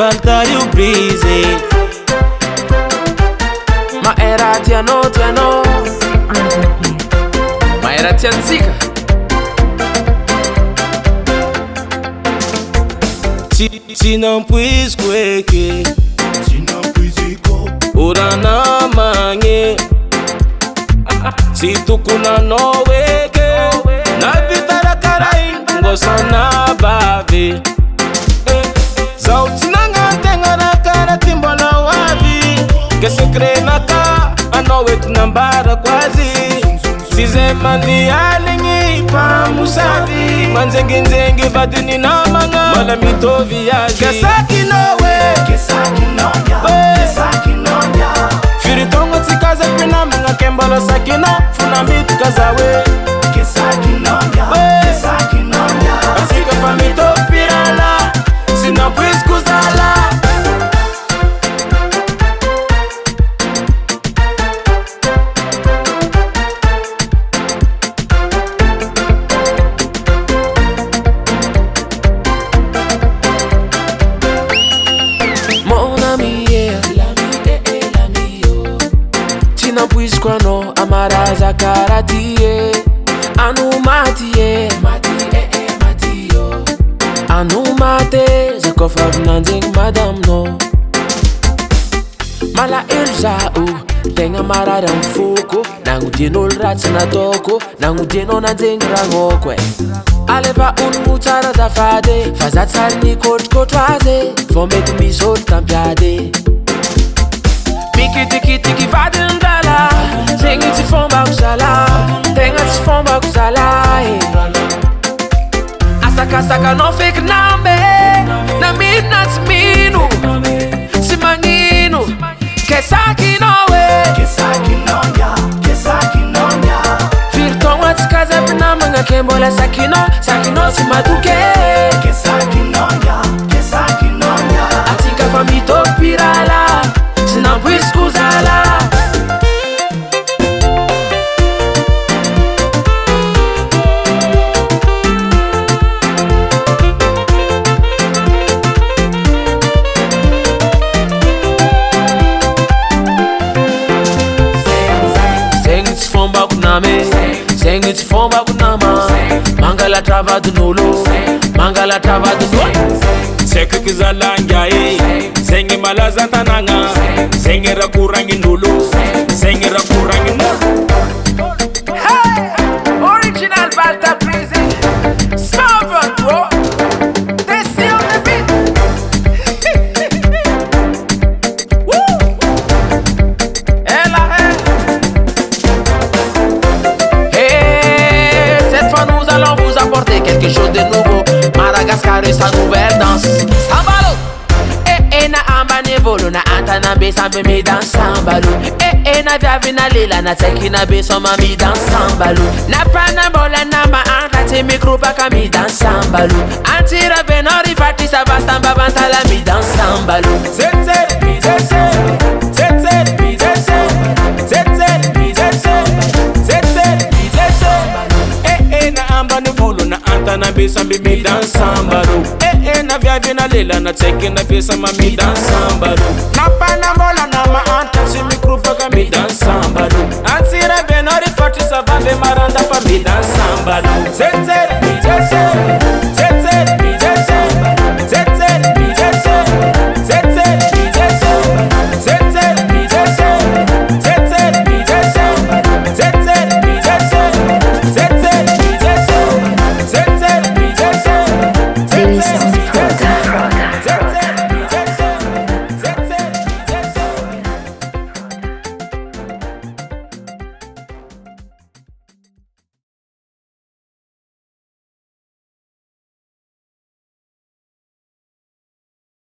diventare un breezy. Ma era tiano, ma era tianzika. Se não pus cueque, ora na manhã. Se tu kuna no weke, na vitara karai, ngosa na bave. Zauti nanga tenga na cara timba na wavi. Que se crê na ca, a noite nambara quase. Se zemani alingi pa musavi, manzengi vadini na manga, mala mito viagem. Que saki no we, que saki no ya. Firitongo tikaza pina manga kembala sakina, funa mitu kazawe. Que saki no ya. Asika pa mito pirala, sina pues kuzala. Puisquano amaraza karatie anu matie matio anu mate zakofa vinanjeng madam no mala elza tenga marara mfuko nangudienol ratsy natoko nangudienao nanjeng ragnoko aleva mutsara zafady fa za tsary nikotrokotro azy vao mety misy olo tampiady mikitikitiky vadin-dala zegny tsy fombako zala tegna tsy fombako zala asakasakanao feky nambe na mino na tsy mino tsy magnino kesakinao firitogna tsy kazapinamagna ke mbola sakinao tsy madoke atsika fa mitopirala se não puoi scusarla. Sengi fomba kuname, sengi fomba kunama. Mangala travado nolo, mangala travado nolo. Seke kizalanga sengi malaza tananga, sengi rakurangi nulu, sengi rakurangi nulu. Hey, original Balta Breezy, small bro. They see on the beat. Woo! Hey, cette fois nous allons vous apporter quelque chose de nouveau. Madagascar et sa nouvelle danse. Sambalo. Na amba nevolo na anta na be sambe mi dan sambalo. Na viavi na lela na teki na be soma mi dan sambalo. Na prana bola na ma anta te mi krupa ka mi dan sambalo. Antira venori fati sa va samba bantala mi dan sambalo. Zeze, na amba nevolo na anta na be sambe mi dan sambalo. Na viavi na lela na teki na be sama mi dan sambalo. Na pana bola na ma anta te mi krupa ka mi dan sambalo. Antira venori fati sa va be maranda pa mi dan sambalo. Zeze,